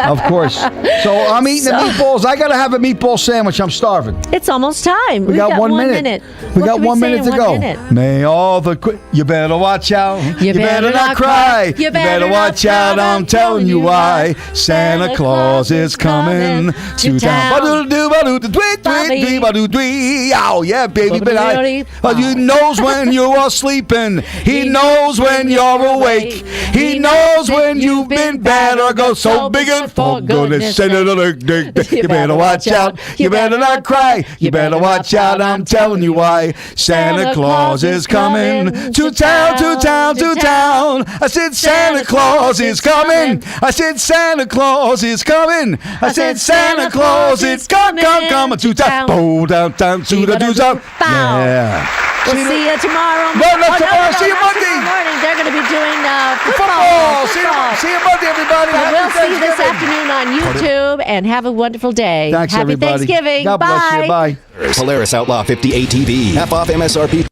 Of course. So I'm eating the meatballs. I got to have a meatball sandwich. I'm starving. It's almost time. We got 1 minute. We got 1 minute to go. May all the... You better watch out. You better not cry. You better watch out. I'm telling you why. Santa Claus is coming to town. Oh, yeah, baby. But he knows when you are sleeping. He knows when you're awake. He knows when you've been bad or go so big and for goodness. You better watch out. You better not cry. You better watch out. I'm telling you why. Santa Claus is coming to town, to town, to town. I said Santa Claus is coming. I said Santa Claus is coming. I said Santa Claus is coming to town. Bow down, down to the do's up. Yeah. We'll see you tomorrow. No, not tomorrow. See you Monday. Morning. They're going to be doing football. See you Monday, everybody. But we'll see you this afternoon on YouTube, and have a wonderful day. Thanks, Happy everybody. Thanksgiving. God bless you. Bye. Polaris Outlaw 50 ATV. Half off MSRP.